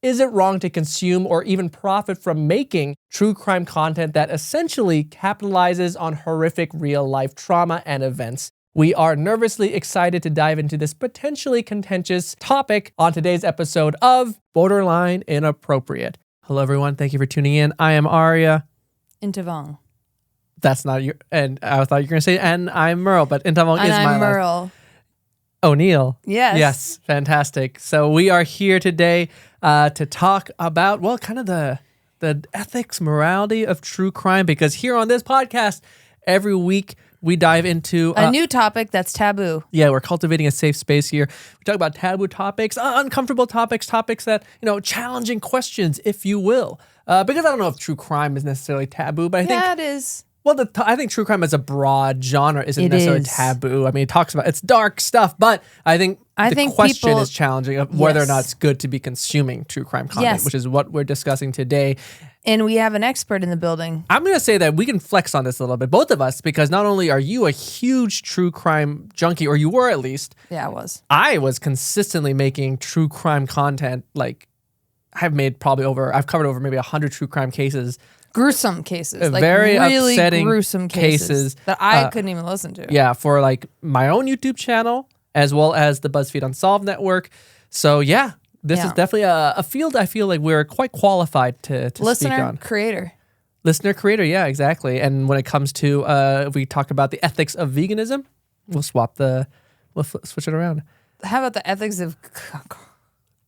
Is it wrong to consume or even profit from making true crime content that essentially capitalizes on horrific real-life trauma and events? We are nervously excited to dive into this potentially contentious topic on today's episode of Borderline Inappropriate. Hello, everyone. Thank you for tuning in. I am Aria. Intavong. That's not your... And I thought you were going to say, and I'm Merle, but Intavong is my I'm Merle. O'Neill. Yes. Yes. Fantastic. So we are here today to talk about, well, kind of the ethics, morality of true crime, because here on this podcast, every week we dive into a new topic that's taboo. Yeah, we're cultivating a safe space here. We talk about taboo topics, uncomfortable topics that, challenging questions, if you will. Because I don't know if true crime is necessarily taboo, but I think... Yeah, it is. Well, I think true crime as a broad genre isn't necessarily taboo. I mean, it talks about, it's dark stuff, but I think the question is challenging of whether or not it's good to be consuming true crime content, which is what we're discussing today. And we have an expert in the building. I'm going to say that we can flex on this a little bit, both of us, because not only are you a huge true crime junkie, or you were at least. Yeah, I was. I was consistently making true crime content. Like, I've covered over maybe 100 true crime cases. Gruesome cases, like very really upsetting gruesome cases that I couldn't even listen to. Yeah, for like my own YouTube channel as well as the BuzzFeed Unsolved network. So yeah, this is definitely a field I feel like we're quite qualified to speak on. Listener creator, yeah, exactly. And when it comes to if we talk about the ethics of veganism, we'll switch it around. How about the ethics of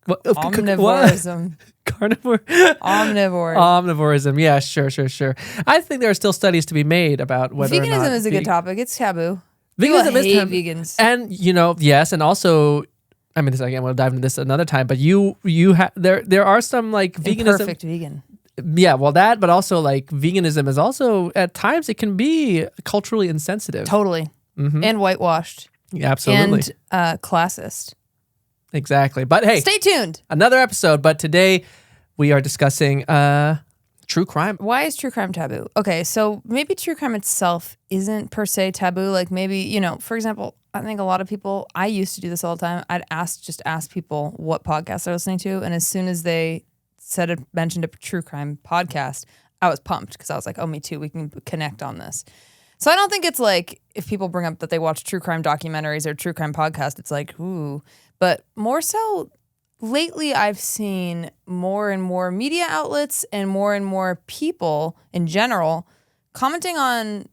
omnivorism? Carnivore? Omnivorism, yeah, sure. I think there are still studies to be made about whether or not... Veganism is a good topic. It's taboo. Veganism is taboo. Vegans. And, yes, and also... I mean, this again, we'll dive into this another time, but there are some like veganism... Imperfect vegan. Yeah, well that, but also like veganism is also, at times it can be culturally insensitive. Totally. Mm-hmm. And whitewashed. Yeah, absolutely. And classist. Exactly. But hey, stay tuned. Another episode, but today we are discussing true crime. Why is true crime taboo? Okay, so maybe true crime itself isn't per se taboo. Like maybe, for example, I think a lot of people, I used to do this all the time. I'd ask people what podcast they're listening to, and as soon as they mentioned a true crime podcast, I was pumped because I was like, oh, me too. We can connect on this. So I don't think it's like if people bring up that they watch true crime documentaries or true crime podcast, it's like, ooh. But more so, lately I've seen more and more media outlets and more people in general commenting on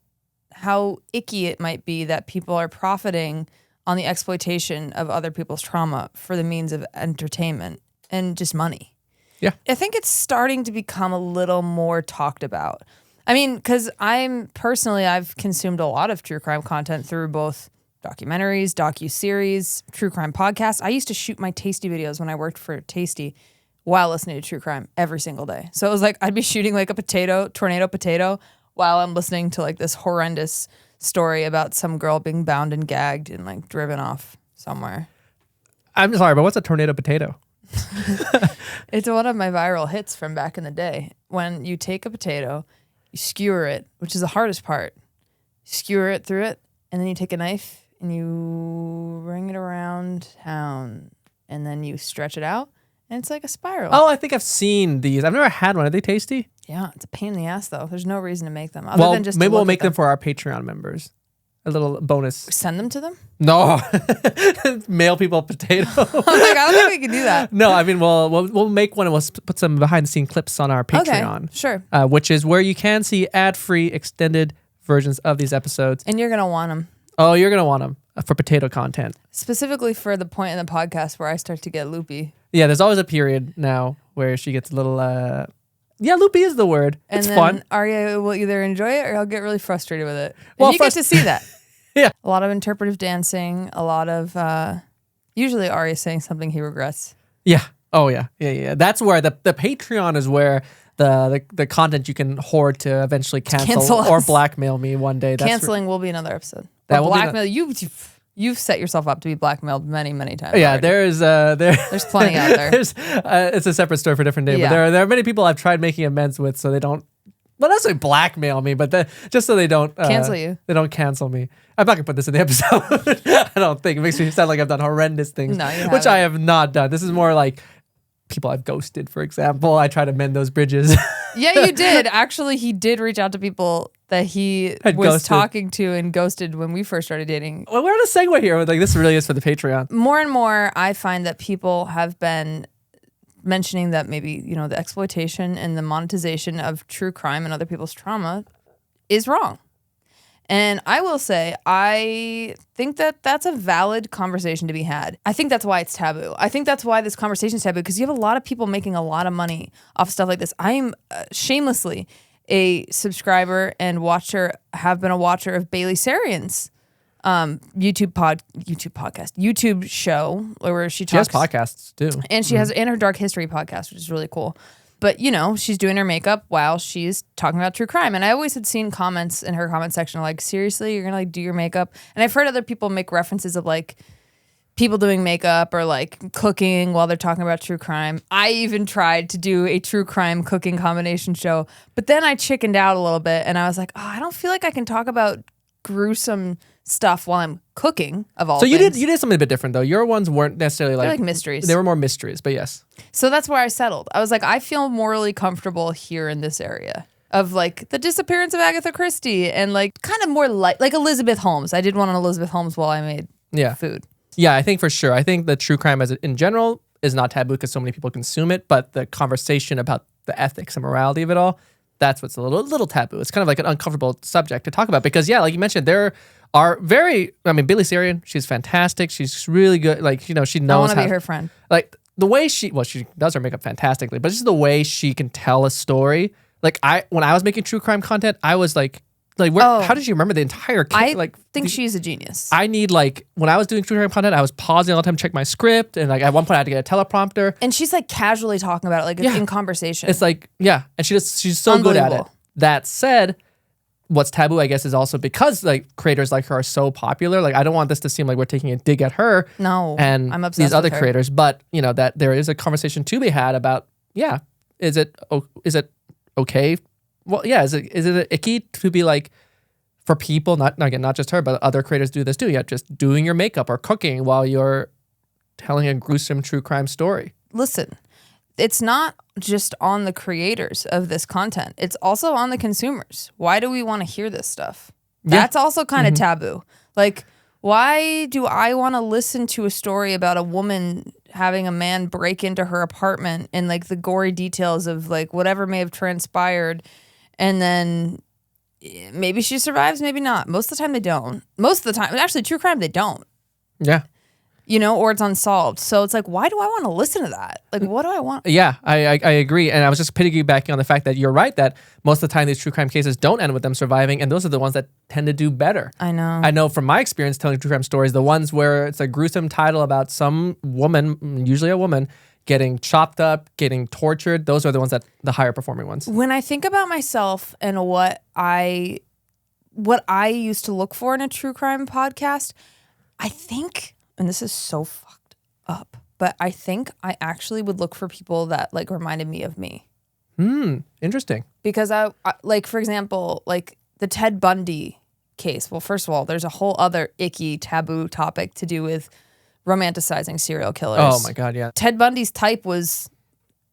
how icky it might be that people are profiting on the exploitation of other people's trauma for the means of entertainment and just money. Yeah. I think it's starting to become a little more talked about. I mean, because I've consumed a lot of true crime content through both documentaries, docuseries, true crime podcasts. I used to shoot my Tasty videos when I worked for Tasty while listening to true crime every single day. So it was like I'd be shooting like a tornado potato, while I'm listening to like this horrendous story about some girl being bound and gagged and like driven off somewhere. I'm sorry, but what's a tornado potato? It's one of my viral hits from back in the day. When you take a potato, you skewer it, which is the hardest part. You skewer it through it, and then you take a knife and you bring it around town, and then you stretch it out, and it's like a spiral. Oh, I think I've seen these. I've never had one. Are they tasty? Yeah, it's a pain in the ass, though. There's no reason to make them. Other than just maybe we'll make them for our Patreon members. A little bonus. Send them to them? No. Mail people potato. I'm like, I don't think we can do that. No, I mean, we'll make one and we'll put some behind-the-scene clips on our Patreon. Okay, sure. Which is where you can see ad-free extended versions of these episodes. And you're going to want them. Oh, you're going to want them for potato content. Specifically for the point in the podcast where I start to get loopy. Yeah, there's always a period now where she gets a little... Yeah, loopy is the word. It's fun. Aria will either enjoy it or he'll get really frustrated with it. And you get to see that. Yeah. A lot of interpretive dancing, a lot of... usually Aria saying something he regrets. Yeah. Oh, yeah. Yeah. That's where the Patreon is where the content you can hoard to eventually cancel or blackmail me one day. Canceling will be another episode. That will blackmail you've set yourself up to be blackmailed many times. Yeah, already. There's plenty out there. It's a separate story for a different day. Yeah. But there are many people I've tried making amends with, so they don't. Well, not necessarily blackmail me, but just so they don't cancel you. They don't cancel me. I'm not gonna put this in the episode. I don't think it makes me sound like I've done horrendous things, no, you which I have not done. This is more like people I've ghosted, for example. I try to mend those bridges. Yeah, you did. Actually, he did reach out to people that he was talking to and ghosted when we first started dating. Well, we're on a segue here. Like, this really is for the Patreon. More and more, I find that people have been mentioning that maybe, you know, the exploitation and the monetization of true crime and other people's trauma is wrong. And I will say, I think that that's a valid conversation to be had. I think that's why it's taboo. I think that's why this conversation is taboo, because you have a lot of people making a lot of money off stuff like this. I am shamelessly a subscriber and have been a watcher of Bailey Sarian's YouTube show where she talks. She has podcasts too. And she has her Dark History podcast, which is really cool. But, you know, she's doing her makeup while she's talking about true crime. And I always had seen comments in her comment section like, seriously, you're going to like do your makeup? And I've heard other people make references of like people doing makeup or like cooking while they're talking about true crime. I even tried to do a true crime cooking combination show. But then I chickened out a little bit and I was like, oh, I don't feel like I can talk about gruesome stuff while I'm cooking, of all things. So you did something a bit different though. Your ones weren't necessarily like mysteries. They were more mysteries, but yes. So that's where I settled. I was like, I feel morally comfortable here in this area of like the disappearance of Agatha Christie and like kind of more like Elizabeth Holmes. I did one on Elizabeth Holmes while I made food. Yeah, I think for sure. I think the true crime as in general is not taboo because so many people consume it, but the conversation about the ethics and morality of it all, that's what's a little taboo. It's kind of like an uncomfortable subject to talk about because, yeah, like you mentioned, there are Bailey Sarian, she's fantastic. She's really good. Like, you know, she knows I want to be her friend. Like the way she does her makeup fantastically, but just the way she can tell a story. Like when I was making true crime content, I was like how did you remember the entire case? I think she's a genius. I need when I was doing true crime content, I was pausing all the time to check my script. And like at one point I had to get a teleprompter. And she's like casually talking about it, like in conversation. It's like, yeah. And she's so good at it. That said, what's taboo, I guess, is also because like creators like her are so popular. Like I don't want this to seem like we're taking a dig at her. No, and I'm obsessed these other with her. creators, but you know that there is a conversation to be had about is it okay? Well, yeah, is it icky to be like for people not just her, but other creators do this too. Yeah, just doing your makeup or cooking while you're telling a gruesome true crime story. Listen. It's not just on the creators of this content. It's also on the consumers. Why do we want to hear this stuff? That's also kind of taboo. Like, why do I want to listen to a story about a woman having a man break into her apartment and like the gory details of like whatever may have transpired and then maybe she survives, maybe not. Most of the time they don't. Most of the time, actually true crime, they don't. Yeah. You know, or it's unsolved. So it's like, why do I want to listen to that? Like, what do I want? Yeah, I agree. And I was just piggybacking on the fact that you're right that most of the time these true crime cases don't end with them surviving. And those are the ones that tend to do better. I know. I know from my experience telling true crime stories, the ones where it's a gruesome title about some woman, usually a woman, getting chopped up, getting tortured, those are the ones that the higher performing ones. When I think about myself and what I used to look for in a true crime podcast, I think... and this is so fucked up, but I think I actually would look for people that like reminded me of me. Interesting. Because I like, for example, like the Ted Bundy case. Well, first of all, there's a whole other icky taboo topic to do with romanticizing serial killers. Oh my God, yeah. Ted Bundy's type was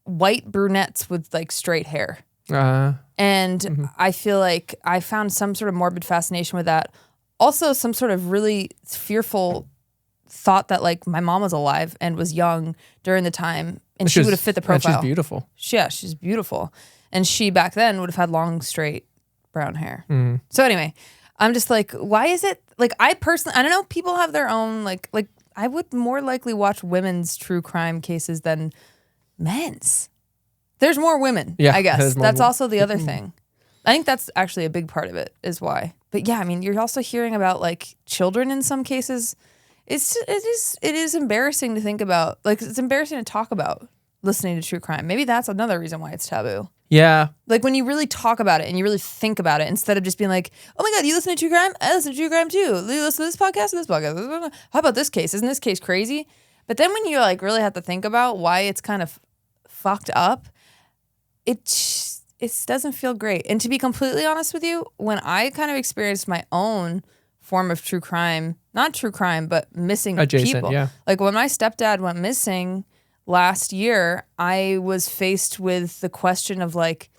white brunettes with like straight hair. And I feel like I found some sort of morbid fascination with that. Also some sort of really fearful thought that like my mom was alive and was young during the time and she would have fit the profile. And she's beautiful. Yeah, she's beautiful. And she back then would have had long, straight brown hair. So anyway, I'm just like, why is it like I don't know, people have their own like I would more likely watch women's true crime cases than men's. There's more women, I guess. That's also the other thing. I think that's actually a big part of it is why. But yeah, I mean, you're also hearing about like children in some cases. It is embarrassing to think about. Like, it's embarrassing to talk about listening to true crime. Maybe that's another reason why it's taboo. Yeah. Like, when you really talk about it and you really think about it, instead of just being like, oh my God, you listen to true crime? I listen to true crime too. You listen to this podcast or this podcast? How about this case? Isn't this case crazy? But then when you like really have to think about why it's kind of fucked up, it doesn't feel great. And to be completely honest with you, when I kind of experienced my own form of true crime, not true crime, but missing adjacent, people. Yeah. Like when my stepdad went missing last year, I was faced with the question of like,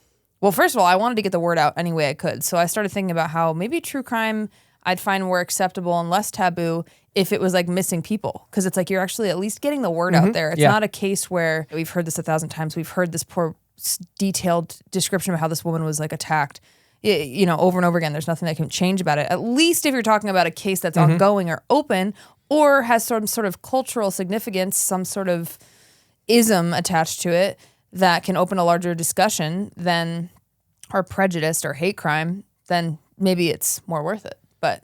well, first of all, I wanted to get the word out any way I could. So I started thinking about how maybe true crime I'd find more acceptable and less taboo if it was like missing people. Because it's like you're actually at least getting the word out there. It's not a case where we've heard this 1,000 times. We've heard this poor detailed description of how this woman was like attacked, you know, over and over again. There's nothing that can change about it. At least if you're talking about a case that's ongoing or open or has some sort of cultural significance, some sort of ism attached to it that can open a larger discussion than or prejudice or hate crime, then maybe it's more worth it. But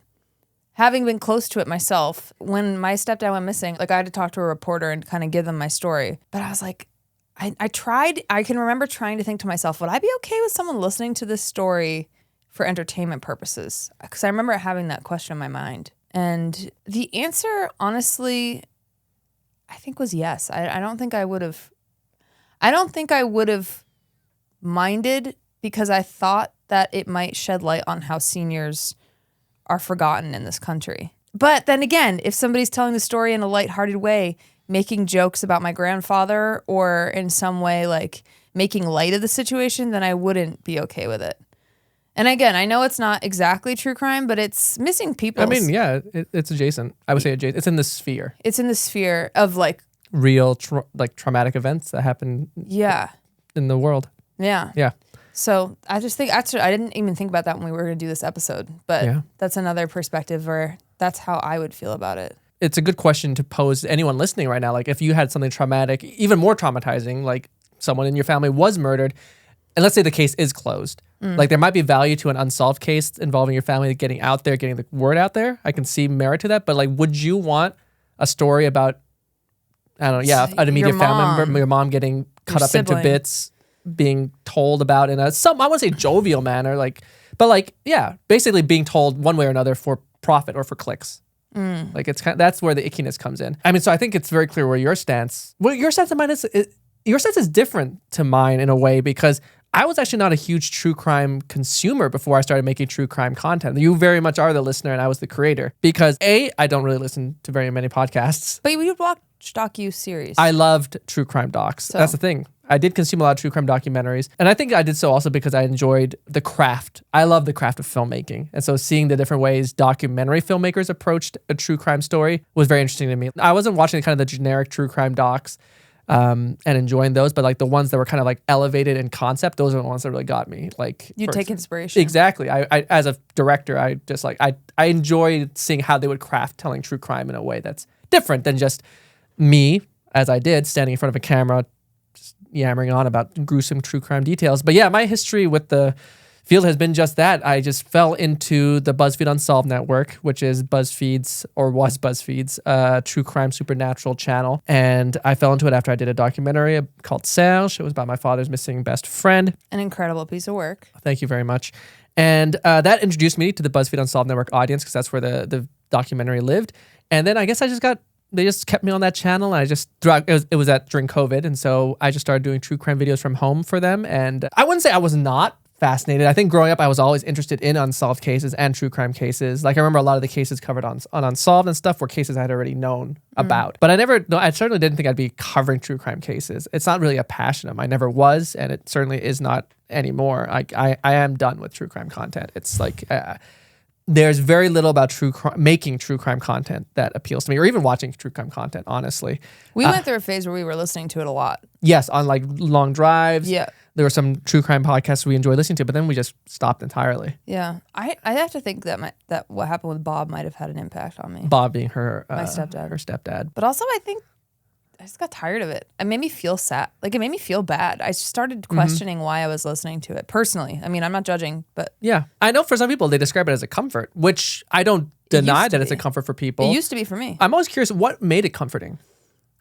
having been close to it myself, when my stepdad went missing, like I had to talk to a reporter and kind of give them my story. But I was like, I can remember trying to think to myself, would I be okay with someone listening to this story for entertainment purposes? Because I remember having that question in my mind. And the answer, honestly, I think was yes. I don't think I would have minded because I thought that it might shed light on how seniors are forgotten in this country. But then again, if somebody's telling the story in a lighthearted way, making jokes about my grandfather or in some way like making light of the situation, then I wouldn't be okay with it. And again, I know it's not exactly true crime, but it's missing people. I mean, yeah, it's adjacent. I would say adjacent. It's in the sphere. It's in the sphere of like real traumatic events that happen in the world. Yeah. Yeah. So I just think, actually, I didn't even think about that when we were going to do this episode, but that's another perspective where that's how I would feel about it. It's a good question to pose to anyone listening right now. Like if you had something traumatic, even more traumatizing, like someone in your family was murdered, and let's say the case is closed, like there might be value to an unsolved case involving your family getting out there, getting the word out there. I can see merit to that, but like, would you want a story about, I don't know, an immediate family member, your mom getting cut up into bits, being told about in I want to say jovial manner, basically being told one way or another for profit or for clicks. Like it's that's where the ickiness comes in. I mean, so I think it's very clear where your stance and mine is. Your stance is different to mine in a way because I was actually not a huge true crime consumer before I started making true crime content. You very much are the listener and I was the creator because I don't really listen to very many podcasts. But you watch docu-series. I loved true crime docs. So. That's the thing. I did consume a lot of true crime documentaries. And I think I did so also because I enjoyed the craft. I love the craft of filmmaking. And so seeing the different ways documentary filmmakers approached a true crime story was very interesting to me. I wasn't watching kind of the generic true crime docs and enjoying those, but like the ones that were kind of like elevated in concept, those are the ones that really got me. Like you take inspiration. Exactly. I as a director, I just like, I enjoyed seeing how they would craft telling true crime in a way that's different than just me, as I did, standing in front of a camera, just yammering on about gruesome true crime details. But yeah, my history with the field has been just that. I just fell into the BuzzFeed Unsolved network, which is BuzzFeed's true crime supernatural channel. And I fell into it after I did a documentary called Serge. It was about my father's missing best friend. An incredible piece of work. Thank you very much. And that introduced me to the BuzzFeed Unsolved network audience because that's where the documentary lived. And then I guess they just kept me on that channel. And I just it was during COVID. And so I just started doing true crime videos from home for them. And I wouldn't say I was not fascinated. I think growing up, I was always interested in unsolved cases and true crime cases. Like I remember a lot of the cases covered on Unsolved and stuff were cases I had already known about. But I certainly didn't think I'd be covering true crime cases. It's not really a passion of mine. I never was, and it certainly is not anymore. I am done with true crime content. It's like there's very little about making true crime content that appeals to me, or even watching true crime content, honestly. We went through a phase where we were listening to it a lot. Yes, on like long drives. Yeah. There were some true crime podcasts we enjoyed listening to, but then we just stopped entirely. Yeah. I have to think that what happened with Bob might have had an impact on me. Bob being my stepdad. Her stepdad. But also I think I just got tired of it. It made me feel sad. Like it made me feel bad. I started questioning why I was listening to it personally. I mean, I'm not judging, but yeah. I know for some people they describe it as a comfort, which I don't deny that it's a comfort for people. It used to be for me. I'm always curious what made it comforting.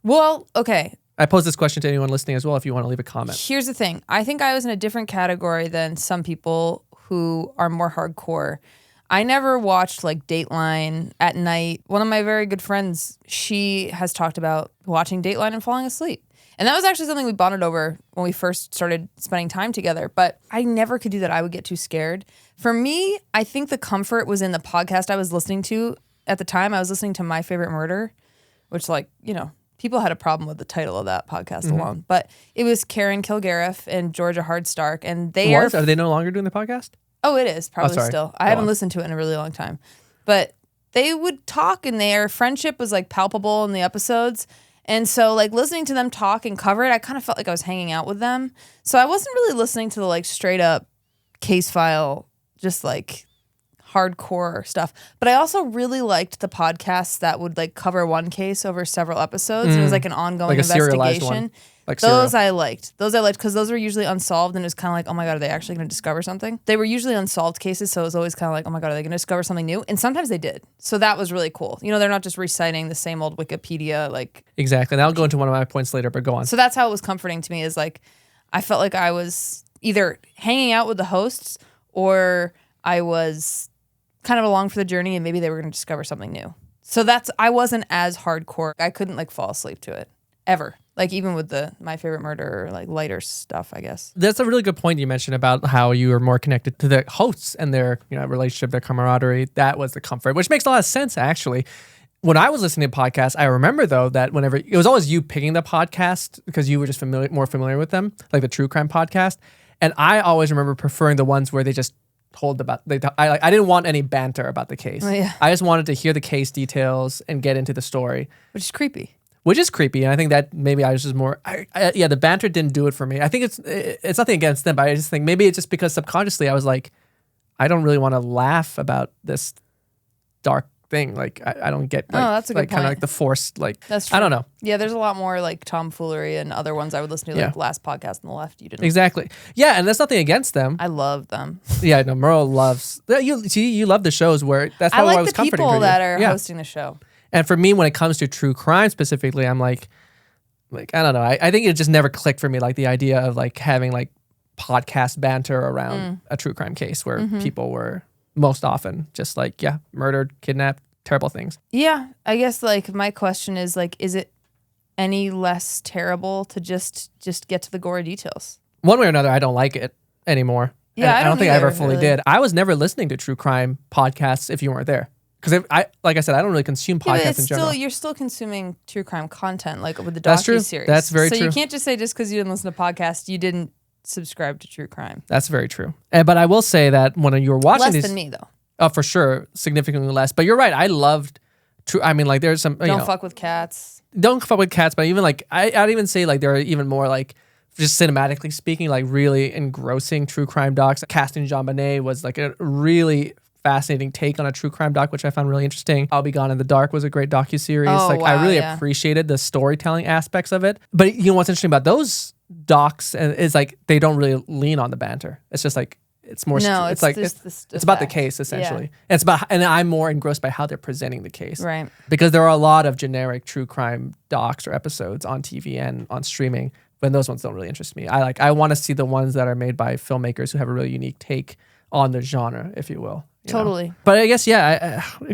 Well, okay. I pose this question to anyone listening as well if you want to leave a comment. Here's the thing. I think I was in a different category than some people who are more hardcore. I never watched like Dateline at night. One of my very good friends, she has talked about watching Dateline and falling asleep. And that was actually something we bonded over when we first started spending time together. But I never could do that. I would get too scared. For me, I think the comfort was in the podcast I was listening to at the time. I was listening to My Favorite Murder, which people had a problem with the title of that podcast alone. But it was Karen Kilgariff and Georgia Hardstark, and they Are they no longer doing the podcast? Oh, it is probably sorry. still. I haven't listened to it in a really long time, but they would talk, and their friendship was like palpable in the episodes. And so, like, listening to them talk and cover it, I kind of felt like I was hanging out with them. So I wasn't really listening to the like straight up case file, just like hardcore stuff. But I also really liked the podcasts that would like cover one case over several episodes. And it was like an ongoing Like a serialized investigation. one. Like Those I liked because those were usually unsolved, and it was kind of like, oh my God, are they actually going to discover something? They were usually unsolved cases, so it was always kind of like, oh my God, are they going to discover something new? And sometimes they did. So that was really cool. You know, they're not just reciting the same old Wikipedia, like. Exactly. And I'll go into one of my points later, but go on. So that's how it was comforting to me, is like, I felt like I was either hanging out with the hosts or I was kind of along for the journey, and maybe they were going to discover something new. So I wasn't as hardcore. I couldn't like fall asleep to it ever. Like even with the My Favorite Murder, like lighter stuff, I guess. That's a really good point you mentioned about how you are more connected to the hosts and their relationship, their camaraderie. That was the comfort, which makes a lot of sense actually. When I was listening to podcasts, I remember though that whenever it was always you picking the podcast because you were just more familiar with them, like the true crime podcast. And I always remember preferring the ones where they just told about. I didn't want any banter about the case. Oh, yeah. I just wanted to hear the case details and get into the story, Which is creepy. which is creepy. And I think that maybe I was just more, the banter didn't do it for me. I think it's nothing against them, but I just think maybe it's just because subconsciously I was like, I don't really want to laugh about this dark thing. Like, I don't get, like, that's a good like kind of point. like the forced, like, That's true. I don't know. Yeah, there's a lot more like tomfoolery and other ones I would listen to, like Last Podcast on the Left. You didn't. Exactly. Yeah, and that's nothing against them. I love them. Yeah, no, Merle loves, you love the shows where that's I probably why it like was the comforting people for you. that are Yeah. hosting the show. And for me, when it comes to true crime specifically, I'm like I don't know. I think it just never clicked for me, like the idea of like having like podcast banter around a true crime case where people were most often just like, murdered, kidnapped, terrible things. Yeah, I guess like my question is like, is it any less terrible to just get to the gory details? One way or another, I don't like it anymore. Yeah, And I don't think I either, ever fully really. did. I was never listening to true crime podcasts if you weren't there. Because like I said, I don't really consume Yeah, but podcasts it's in general. you're still consuming true crime content, like with the That's true. docuseries. That's very so true. you can't just say just because you didn't listen to podcasts, you didn't subscribe to true crime. That's very true. But I will say that when you were watching Less these, than me though. oh, for sure, significantly less. But you're right. I loved true. I mean, like there's some. Don't fuck with cats. Don't fuck with cats. But even like I'd even say like there are even more like just cinematically speaking, like really engrossing true crime docs. Casting Jean Bonnet was like a really fascinating take on a true crime doc, which I found really interesting. I'll Be Gone in the Dark was a great docuseries. Oh, like wow, I really yeah. appreciated the storytelling aspects of it. But you know what's interesting about those docs is like they don't really lean on the banter. It's just like it's more. No, it's like just it's the about the fact. case essentially. Yeah. And it's about, and I'm more engrossed by how they're presenting the case. Right. Because there are a lot of generic true crime docs or episodes on TV and on streaming, but those ones don't really interest me. I want to see the ones that are made by filmmakers who have a really unique take on the genre, if you will. You know? Totally. But I guess,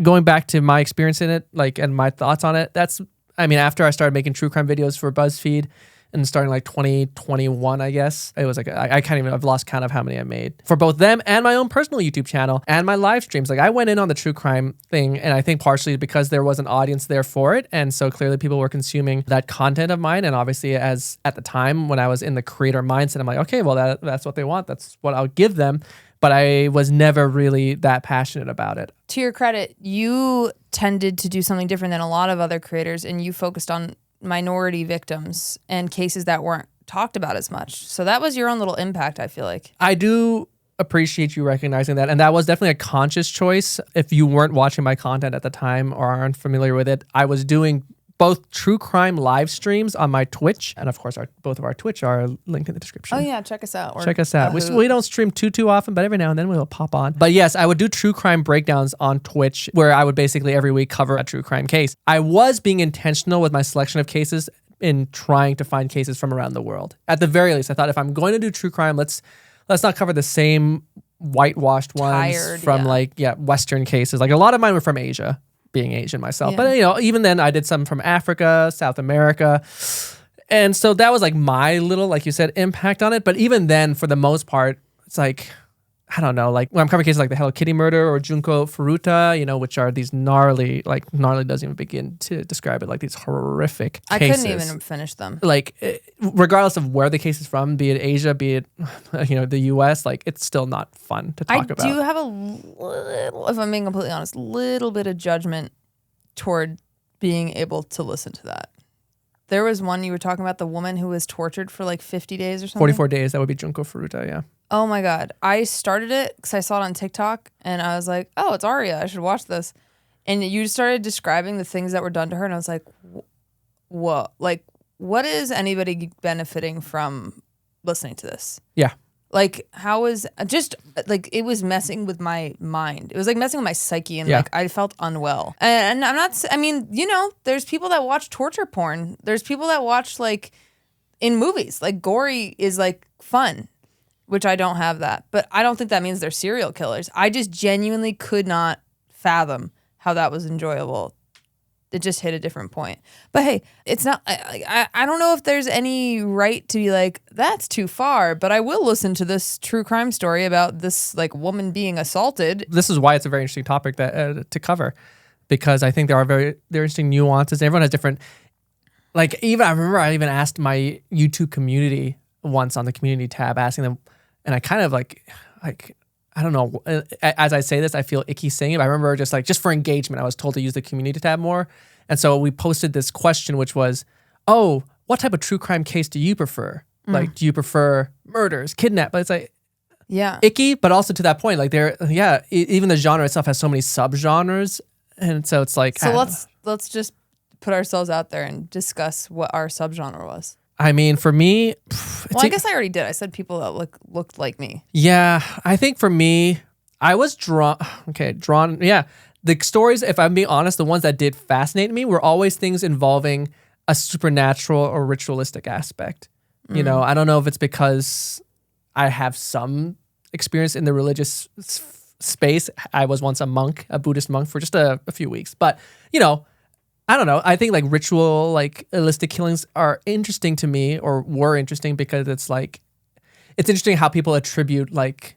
going back to my experience in it, like, and my thoughts on it, after I started making true crime videos for BuzzFeed and starting like 2021, I guess, it was like, I've lost count of how many I made for both them and my own personal YouTube channel and my live streams. Like I went in on the true crime thing, and I think partially because there was an audience there for it. And so clearly people were consuming that content of mine. And obviously as at the time when I was in the creator mindset, I'm like, okay, well that's what they want. That's what I'll give them. But I was never really that passionate about it. To your credit, you tended to do something different than a lot of other creators, and you focused on minority victims and cases that weren't talked about as much. So that was your own little impact, I feel like. I do appreciate you recognizing that. And that was definitely a conscious choice. If you weren't watching my content at the time or aren't familiar with it, I was doing both true crime live streams on my Twitch, and of course both of our Twitch are linked in the description. Oh yeah, check us out. Check us out. We don't stream too often, but every now and then we'll pop on. But yes, I would do true crime breakdowns on Twitch where I would basically every week cover a true crime case. I was being intentional with my selection of cases in trying to find cases from around the world. At the very least, I thought if I'm going to do true crime, let's not cover the same whitewashed ones from Western cases. Like a lot of mine were from Asia, being Asian myself. Yeah. But even then I did some from Africa, South America. And so that was like my little, like you said, impact on it. But even then, for the most part, it's like, I don't know, like when I'm covering cases like the Hello Kitty murder or Junko Furuta, you know, which are these gnarly doesn't even begin to describe it, like these horrific cases. I couldn't even finish them. Like, regardless of where the case is from, be it Asia, be it, you know, the US, like it's still not fun to talk about. I do have a little, if I'm being completely honest, little bit of judgment toward being able to listen to that. There was one you were talking about, the woman who was tortured for like 50 days or something. 44 days, that would be Junko Furuta, yeah. Oh my God. I started it because I saw it on TikTok and I was like, oh, it's Aria. I should watch this. And you started describing the things that were done to her. And I was like, whoa, like, what is anybody benefiting from listening to this? Yeah. Like, how is just like it was messing with my mind. It was like messing with my psyche and like I felt unwell. And I'm not, I mean, you know, there's people that watch torture porn. There's people that watch like in movies, like gory is like fun. Which I don't have that. But I don't think that means they're serial killers. I just genuinely could not fathom how that was enjoyable. It just hit a different point. But hey, it's not, I don't know if there's any right to be like, that's too far, but I will listen to this true crime story about this like woman being assaulted. This is why it's a very interesting topic that to cover, because I think there are interesting nuances. And everyone has different, like even, I remember I even asked my YouTube community once on the community tab, asking them, and I kind of like, I don't know, as I say this, I feel icky saying it. But I remember just for engagement, I was told to use the community tab more. And so we posted this question, which was, oh, what type of true crime case do you prefer? Like, do you prefer murders, kidnap? But it's like, icky, but also to that point, like even the genre itself has so many subgenres. And so it's like, so let's just put ourselves out there and discuss what our subgenre was. I mean, for me... Well, I guess I already did. I said people that looked like me. Yeah, I think for me, I was drawn... Yeah. The stories, if I'm being honest, the ones that did fascinate me were always things involving a supernatural or ritualistic aspect. You know, I don't know if it's because I have some experience in the religious space. I was once a Buddhist monk for just a few weeks. But, you know... I don't know. I think like ritual, like illicit killings are interesting to me, or were interesting, because it's interesting how people attribute like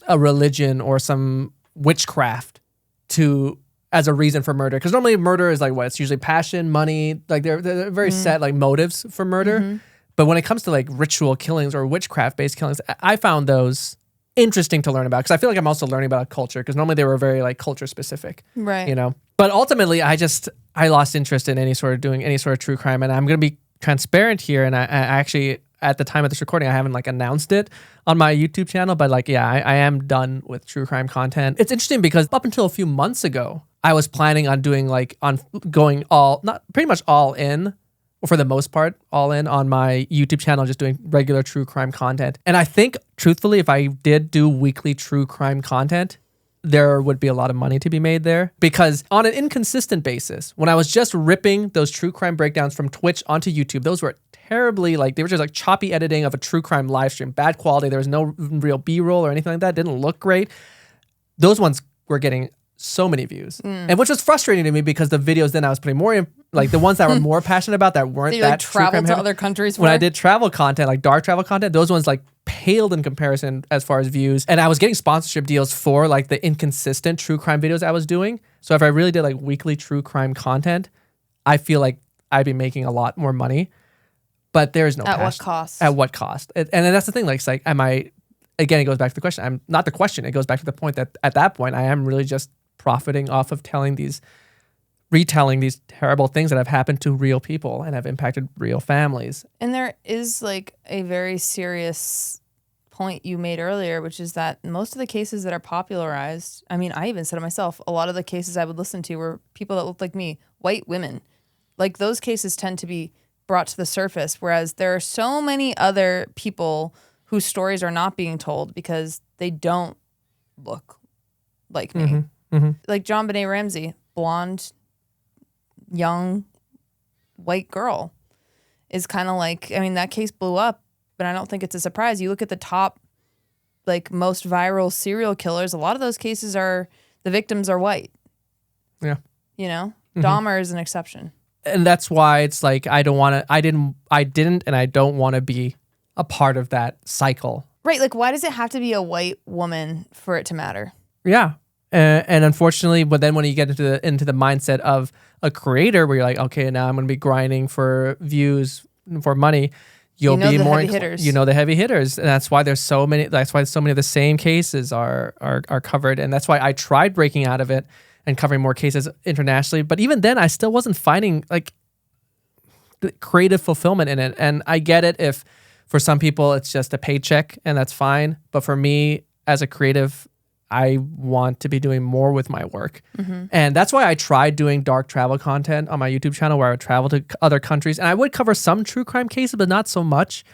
a religion or some witchcraft to as a reason for murder. Because normally murder is like what? It's usually passion, money. Like they're very set like motives for murder. But when it comes to like ritual killings or witchcraft based killings, I found those interesting to learn about, because I feel like I'm also learning about a culture, because normally they were very like culture specific, right? You know. But ultimately, I lost interest in doing any sort of true crime, and I'm going to be transparent here. And I actually, at the time of this recording, I haven't like announced it on my YouTube channel, but like, yeah, I am done with true crime content. It's interesting because up until a few months ago, I was planning on going pretty much all in, or for the most part, all in on my YouTube channel, just doing regular true crime content. And I think, truthfully, if I did do weekly true crime content, there would be a lot of money to be made there, because on an inconsistent basis, when I was just ripping those true crime breakdowns from Twitch onto YouTube, those were terribly they were just like choppy editing of a true crime live stream, bad quality. There was no real B-roll or anything like that. Didn't look great. Those ones were getting so many views, and which was frustrating to me, because the videos then I was putting more in, like the ones that were more passionate about, that weren't that travel to other countries. When I did travel content, like dark travel content, those ones like paled in comparison as far as views. And I was getting sponsorship deals for like the inconsistent true crime videos I was doing. So if I really did like weekly true crime content, I feel like I'd be making a lot more money. But there is no passion. What cost? At what cost? And then that's the thing. Like, it's like, again, it goes back to the question. I'm not the question. It goes back to the point that at that point, I am really just profiting off of retelling these terrible things that have happened to real people and have impacted real families. And there is like a very serious point you made earlier, which is that most of the cases that are popularized, I mean, I even said it myself, a lot of the cases I would listen to were people that looked like me, white women. Like those cases tend to be brought to the surface, whereas there are so many other people whose stories are not being told because they don't look like me. Like John Benet Ramsey, blonde, young, white girl, is kind of like, I mean, that case blew up, but I don't think it's a surprise. You look at the top, like most viral serial killers, a lot of those cases the victims are white. Yeah. You know, Dahmer is an exception. And that's why it's like, I didn't, and I don't want to be a part of that cycle Right. Like, why does it have to be a white woman for it to matter? Yeah. And unfortunately, but then when you get into the mindset of a creator where you're like, okay, now I'm going to be grinding for views, for money, you'll be more heavy hitters. You know the heavy hitters, and that's why there's so many. That's why so many of the same cases are covered, and that's why I tried breaking out of it and covering more cases internationally. But even then, I still wasn't finding like the creative fulfillment in it. And I get it if for some people it's just a paycheck, and that's fine. But for me, as a creative, I want to be doing more with my work. And that's why I tried doing dark travel content on my YouTube channel where I would travel to other countries. And I would cover some true crime cases, but not so much.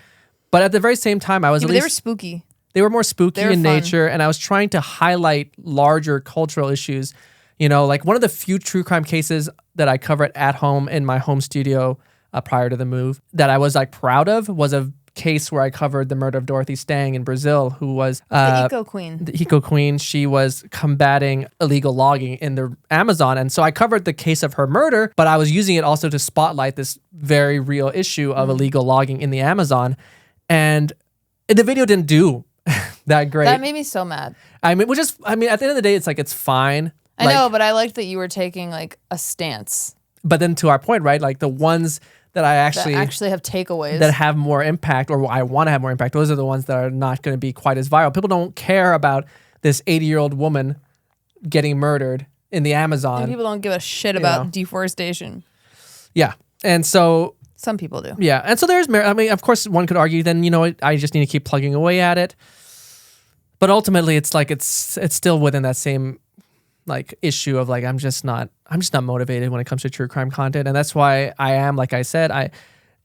But at the very same time, I was They were spooky. They were more spooky in fun. nature. And I was trying to highlight larger cultural issues. You know, like one of the few true crime cases that I covered at home in my home studio prior to the move that I was like proud of was a case where I covered the murder of Dorothy Stang in Brazil, who was The Eco Queen. The Eco Queen. She was combating illegal logging in the Amazon. And so I covered the case of her murder, but I was using it also to spotlight this very real issue of illegal logging in the Amazon. And the video didn't do that great. That made me so mad. I mean, at the end of the day, it's like, it's fine. I know, but I liked that you were taking like a stance. But then to our point, right? Like the ones that I actually have takeaways that have more impact, or I want to have more impact, those are the ones that are not going to be quite as viral. People don't care about this 80-year-old woman getting murdered in the Amazon. And people don't give a shit about deforestation. Yeah. And so some people do. Yeah. And so there's I mean, of course one could argue then, you know, I just need to keep plugging away at it. But ultimately it's like it's still within that same like issue of like I'm just not motivated when it comes to true crime content. And that's why I am, like I said, I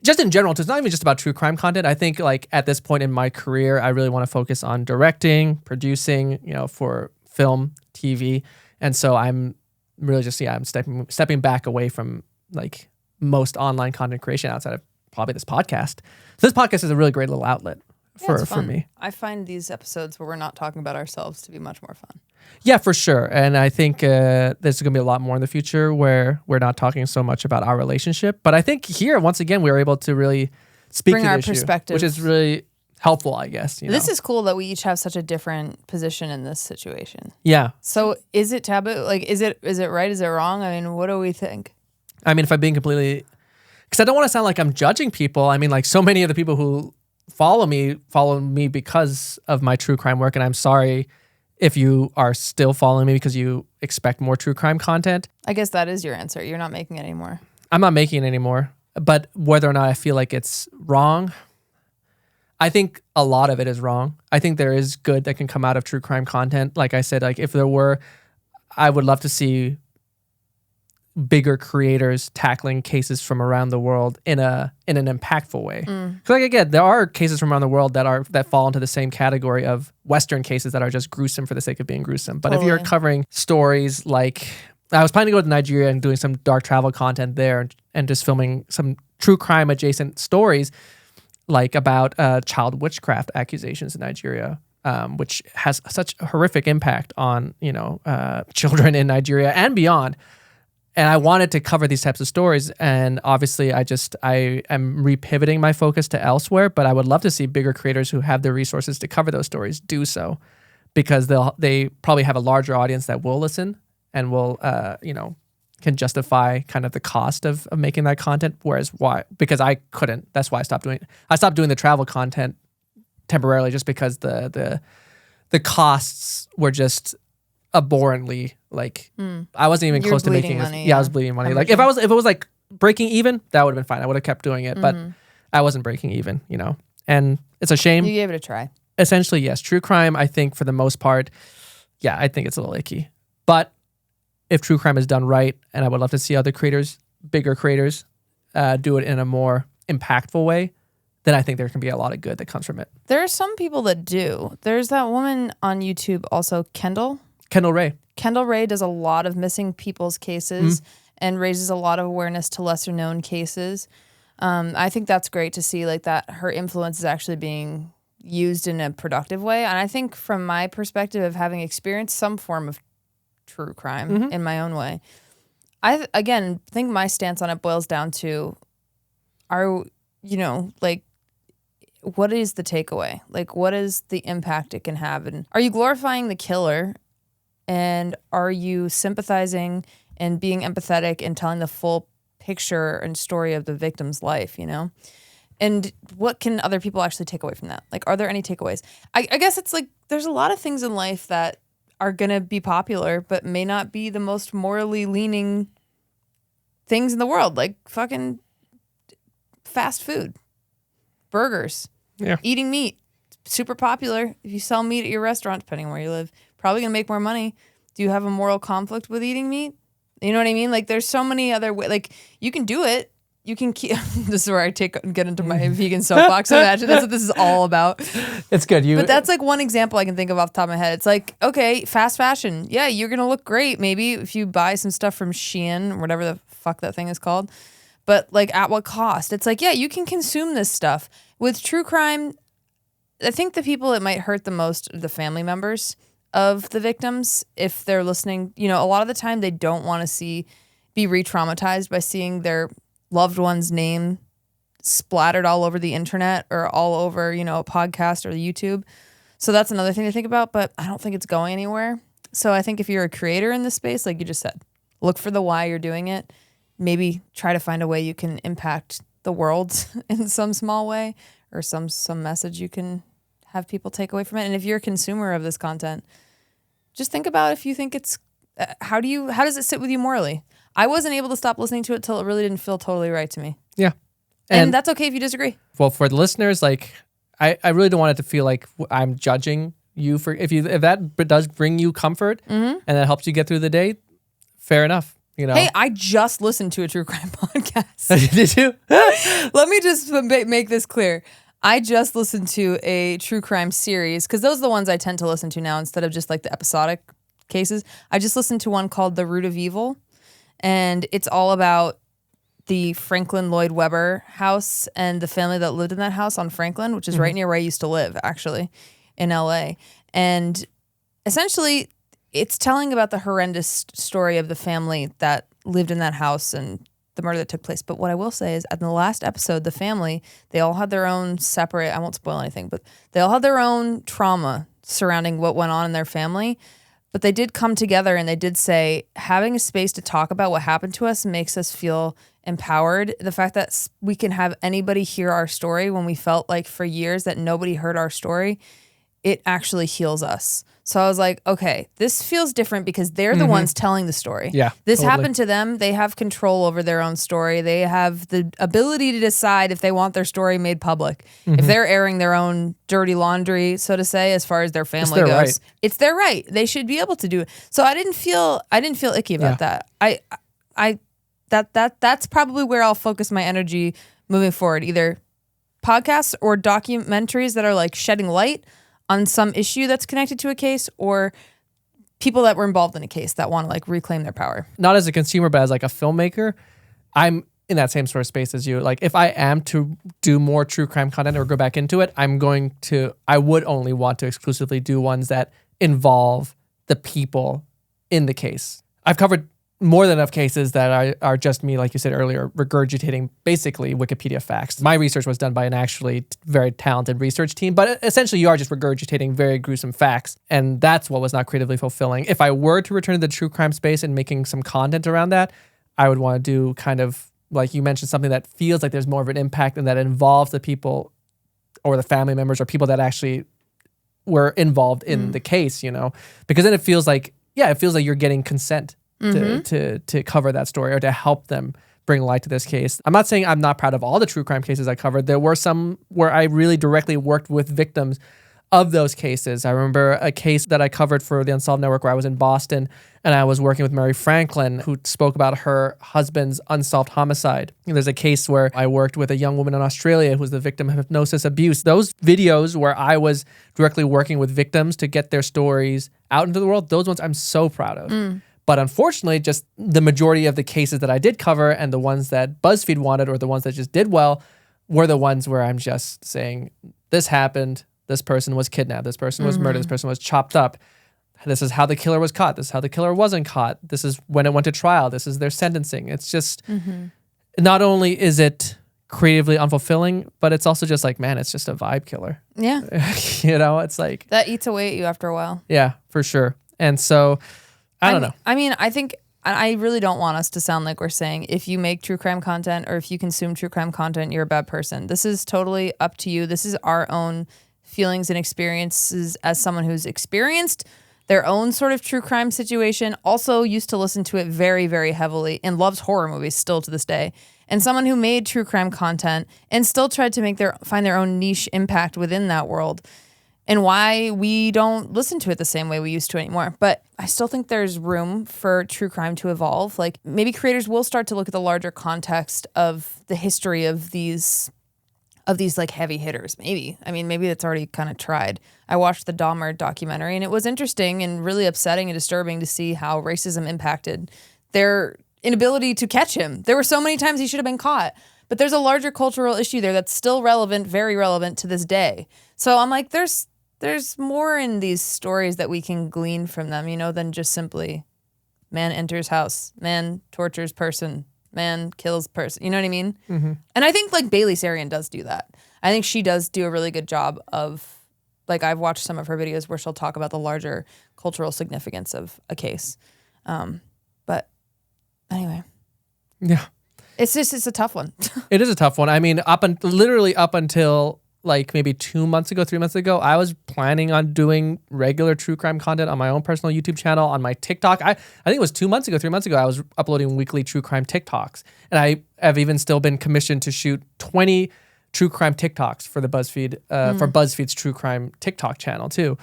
just in general, it's not even just about true crime content. I think like at this point in my career, I really want to focus on directing, producing, you know, for film, TV. And so I'm really just, I'm stepping back away from like most online content creation outside of probably this podcast. So this podcast is a really great little outlet for me. I find these episodes where we're not talking about ourselves to be much more fun. Yeah, for sure. And I think there's going to be a lot more in the future where we're not talking so much about our relationship. But I think here, once again, we were able to really speak Bring to the our issue, perspective, which is really helpful, I guess. This is cool that we each have such a different position in this situation. Yeah. So is it taboo? Like, is it right? Is it wrong? I mean, what do we think? I mean, if I'm being completely... Because I don't want to sound like I'm judging people. I mean, like so many of the people who follow me because of my true crime work. And I'm sorry if you are still following me because you expect more true crime content. I guess that is your answer. You're not making it anymore. I'm not making it anymore. But whether or not I feel like it's wrong, I think a lot of it is wrong. I think there is good that can come out of true crime content. Like I said, like if there were, I would love to see bigger creators tackling cases from around the world in an impactful way. Because like again, there are cases from around the world that fall into the same category of Western cases that are just gruesome for the sake of being gruesome. But if you're covering stories like, I was planning to go to Nigeria and doing some dark travel content there and just filming some true crime adjacent stories like about child witchcraft accusations in Nigeria. Which has such a horrific impact on, children in Nigeria and beyond. And I wanted to cover these types of stories. And obviously I am repivoting my focus to elsewhere, but I would love to see bigger creators who have the resources to cover those stories do so, because they probably have a larger audience that will listen and will, can justify kind of the cost of making that content. Because I couldn't, that's why I stopped doing the travel content temporarily, just because the costs were just abhorrently I wasn't even close to making money. I was bleeding money. Like if it was like breaking even, that would have been fine. I would have kept doing it, but I wasn't breaking even, and it's a shame. You gave it a try. Essentially, yes. True crime, I think for the most part, yeah, I think it's a little icky. But if true crime is done right, and I would love to see other creators, bigger creators, do it in a more impactful way, then I think there can be a lot of good that comes from it. There are some people that do. There's that woman on YouTube also, Kendall Ray. Kendall Ray does a lot of missing people's cases and raises a lot of awareness to lesser known cases. I think that's great to see like that her influence is actually being used in a productive way. And I think from my perspective of having experienced some form of true crime in my own way, I think my stance on it boils down to what is the takeaway? Like, what is the impact it can have? And are you glorifying the killer? And are you sympathizing and being empathetic and telling the full picture and story of the victim's life, you know? And what can other people actually take away from that? Like, are there any takeaways? I guess it's like there's a lot of things in life that are going to be popular, but may not be the most morally leaning things in the world, like fucking fast food, burgers, eating meat. Super popular. If you sell meat at your restaurant, depending on where you live, probably going to make more money. Do you have a moral conflict with eating meat? You know what I mean? Like, there's so many other ways. Like, you can do it. You can keep. This is where I get into my vegan soapbox. Imagine that's what this is all about. It's good. But that's like one example I can think of off the top of my head. It's like, okay, fast fashion. Yeah, you're gonna look great maybe if you buy some stuff from Shein or whatever the fuck that thing is called. But like, at what cost? It's like, yeah, you can consume this stuff. With true crime, I think the people it might hurt the most are the family members of the victims. If they're listening, you know, a lot of the time they don't want to be re-traumatized by seeing their loved one's name splattered all over the internet or all over, you know, a podcast or YouTube. So that's another thing to think about, but I don't think it's going anywhere. So I think if you're a creator in this space, like you just said, look for the why you're doing it. Maybe try to find a way you can impact the world in some small way, or some message you can have people take away from it. And if you're a consumer of this content, just think about if you think it's, how does it sit with you morally? I wasn't able to stop listening to it till it really didn't feel totally right to me. Yeah. And that's okay if you disagree. Well, for the listeners, like, I really don't want it to feel like I'm judging you for, if that does bring you comfort and that helps you get through the day, fair enough. You know? Hey, I just listened to a true crime podcast. Did you? Let me just make this clear. I just listened to a true crime series, because those are the ones I tend to listen to now instead of just like the episodic cases. I just listened to one called The Root of Evil. And it's all about the Franklin Lloyd Webber house and the family that lived in that house on Franklin, which is right near where I used to live, actually, in LA. And essentially, it's telling about the horrendous story of the family that lived in that house and the murder that took place. But what I will say is, at the last episode, the family, they all had their own separate, I won't spoil anything, but they all had their own trauma surrounding what went on in their family. But they did come together and they did say having a space to talk about what happened to us makes us feel empowered. The fact that we can have anybody hear our story when we felt like for years that nobody heard our story, it actually heals us. So I was like, okay, this feels different because they're the ones telling the story. Yeah, this happened to them. They have control over their own story. They have the ability to decide if they want their story made public. If they're airing their own dirty laundry, so to say, as far as their family goes, right. It's their right. They should be able to do it. So I didn't feel icky about that. That's probably where I'll focus my energy moving forward. Either podcasts or documentaries that are like shedding light on some issue that's connected to a case, or people that were involved in a case that want to like reclaim their power. Not as a consumer, but as like a filmmaker, I'm in that same sort of space as you. Like, if I am to do more true crime content or go back into it, I would only want to exclusively do ones that involve the people in the case. I've covered more than enough cases that are just me, like you said earlier, regurgitating basically Wikipedia facts. My research was done by an actually very talented research team, but essentially you are just regurgitating very gruesome facts, and that's what was not creatively fulfilling. If I were to return to the true crime space and making some content around that, I would want to do kind of, like you mentioned, something that feels like there's more of an impact and that involves the people or the family members or people that actually were involved in the case, you know? Because then it feels like you're getting consent to cover that story or to help them bring light to this case. I'm not saying I'm not proud of all the true crime cases I covered. There were some where I really directly worked with victims of those cases. I remember a case that I covered for the Unsolved Network where I was in Boston and I was working with Mary Franklin, who spoke about her husband's unsolved homicide. And there's a case where I worked with a young woman in Australia who was the victim of hypnosis abuse. Those videos where I was directly working with victims to get their stories out into the world, those ones I'm so proud of. But unfortunately, just the majority of the cases that I did cover and the ones that BuzzFeed wanted or the ones that just did well were the ones where I'm just saying, this happened, this person was kidnapped, this person was murdered, this person was chopped up. This is how the killer was caught. This is how the killer wasn't caught. This is when it went to trial. This is their sentencing. It's just, not only is it creatively unfulfilling, but it's also just like, man, it's just a vibe killer. Yeah. It's like That eats away at you after a while. Yeah, for sure. And so I don't know. I mean, I think I really don't want us to sound like we're saying if you make true crime content or if you consume true crime content, you're a bad person. This is totally up to you. This is our own feelings and experiences as someone who's experienced their own sort of true crime situation, also used to listen to it very, very heavily and loves horror movies still to this day. And someone who made true crime content and still tried to find their own niche impact within that world. And why we don't listen to it the same way we used to anymore. But I still think there's room for true crime to evolve. Like maybe creators will start to look at the larger context of the history of these like heavy hitters. Maybe. I mean, maybe it's already kind of tried. I watched the Dahmer documentary and it was interesting and really upsetting and disturbing to see how racism impacted their inability to catch him. There were so many times he should have been caught. But there's a larger cultural issue there that's still relevant, very relevant to this day. So I'm like, there's more in these stories that we can glean from them, than just simply man enters house, man tortures person, man kills person. You know what I mean? Mm-hmm. And I think like Bailey Sarian does do that. I think she does do a really good job of, like, I've watched some of her videos where she'll talk about the larger cultural significance of a case. But anyway. Yeah. It's a tough one. It is a tough one. I mean, literally up until like maybe 3 months ago, I was planning on doing regular true crime content on my own personal YouTube channel, on my TikTok. I think it was 3 months ago, I was uploading weekly true crime TikToks. And I have even still been commissioned to shoot 20 true crime TikToks for the BuzzFeed, for BuzzFeed's true crime TikTok channel too.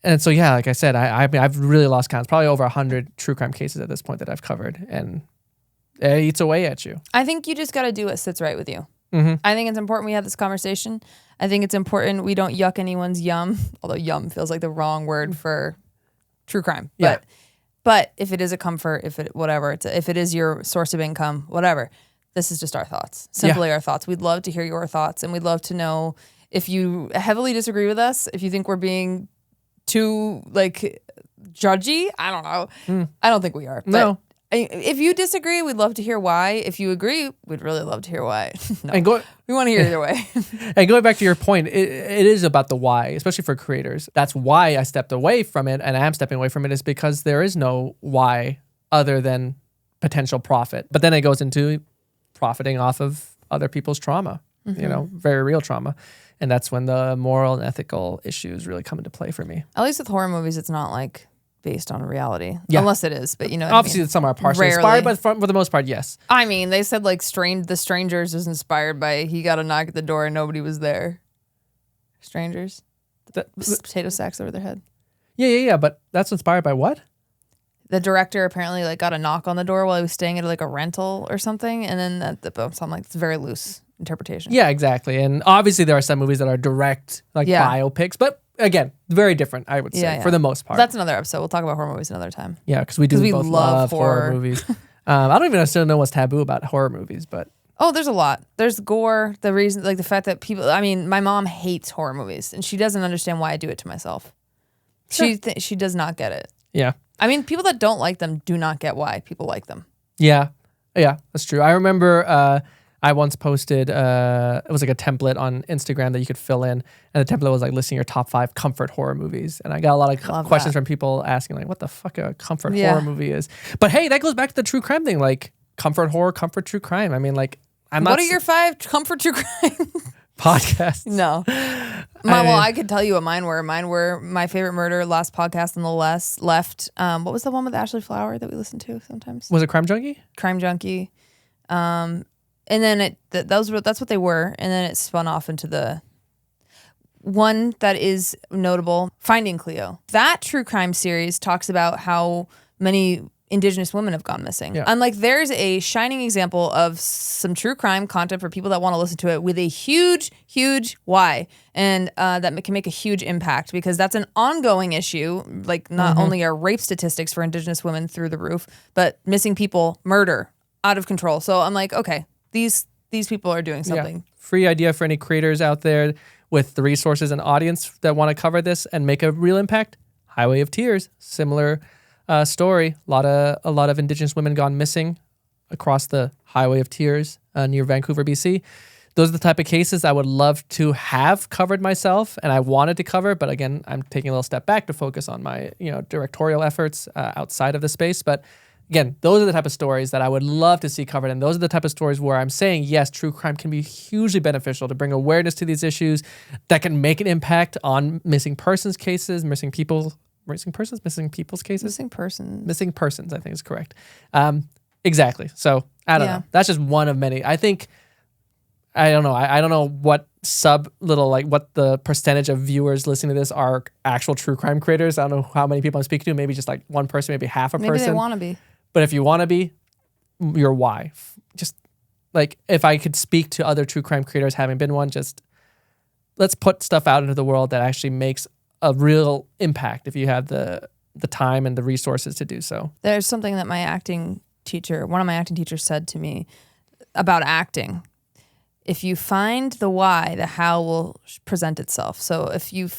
And so, yeah, like I said, I've really lost count. It's probably over 100 true crime cases at this point that I've covered. And it eats away at you. I think you just got to do what sits right with you. Mm-hmm. I think it's important we have this conversation. I think it's important we don't yuck anyone's yum, although yum feels like the wrong word for true crime. But if it is a comfort, if it is your source of income, whatever, this is just our thoughts. Simply our thoughts. We'd love to hear your thoughts, and we'd love to know if you heavily disagree with us, if you think we're being too like judgy. I don't know. I don't think we are. No. If you disagree, we'd love to hear why. If you agree, we'd really love to hear why. No, and we want to hear either way. And going back to your point, it is about the why, especially for creators. That's why I stepped away from it, and I am stepping away from it, is because there is no why other than potential profit. But then it goes into profiting off of other people's trauma, very real trauma. And that's when the moral and ethical issues really come into play for me. At least with horror movies, it's not like based on reality, unless it is. But obviously, some are partially inspired, but for the most part, yes. I mean, they said like The Strangers is inspired by he got a knock at the door and nobody was there. Strangers, potato sacks over their head. Yeah. But that's inspired by what? The director apparently like got a knock on the door while he was staying at like a rental or something, and then so I'm like, it's a very loose interpretation. Yeah, exactly. And obviously, there are some movies that are direct biopics, but. Again, very different, I would say, for the most part. That's another episode. We'll talk about horror movies another time. Yeah, because we both love horror movies. I don't even necessarily know what's taboo about horror movies, but... Oh, there's a lot. There's gore, the reason, like the fact that people... I mean, my mom hates horror movies, and she doesn't understand why I do it to myself. Sure. She does not get it. Yeah. I mean, people that don't like them do not get why people like them. Yeah, that's true. I remember... I once posted, it was like a template on Instagram that you could fill in, and the template was like listing your top 5 comfort horror movies. And I got a lot of questions from people asking like, what the fuck a comfort horror movie is. But hey, that goes back to the true crime thing, like comfort horror, comfort true crime. I mean, like, What are your 5 comfort true crime podcasts? No. I could tell you what mine were. Mine were My Favorite Murder, Last Podcast on the Left. What was the one with Ashley Flower that we listened to sometimes? Was it Crime Junkie? Crime Junkie. And then that's what they were. And then it spun off into the one that is notable, Finding Cleo. That true crime series talks about how many Indigenous women have gone missing. Yeah. And like there's a shining example of some true crime content for people that want to listen to it with a huge, huge why. And that can make a huge impact because that's an ongoing issue. Like not only are rape statistics for Indigenous women through the roof, but missing people, murder, out of control. So I'm like, okay. These people are doing something. Yeah. Free idea for any creators out there with the resources and audience that want to cover this and make a real impact. Highway of Tears, similar story. A lot of Indigenous women gone missing across the Highway of Tears near Vancouver, BC. those are the type of cases I would love to have covered myself, and I wanted to cover. But again, I'm taking a little step back to focus on my directorial efforts outside of the space. But again, those are the type of stories that I would love to see covered, and those are the type of stories where I'm saying yes, true crime can be hugely beneficial to bring awareness to these issues that can make an impact on missing persons cases, missing people's cases, Missing persons, I think is correct. Exactly. So I don't know. That's just one of many. I think. I don't know. I don't know what what the percentage of viewers listening to this are actual true crime creators. I don't know how many people I'm speaking to. Maybe just like one person, maybe half a person. Maybe they want to be. But if you want to be, your why. Just like if I could speak to other true crime creators, having been one, just let's put stuff out into the world that actually makes a real impact if you have the time and the resources to do so. There's something that one of my acting teachers said to me about acting. If you find the why, the how will present itself. So if you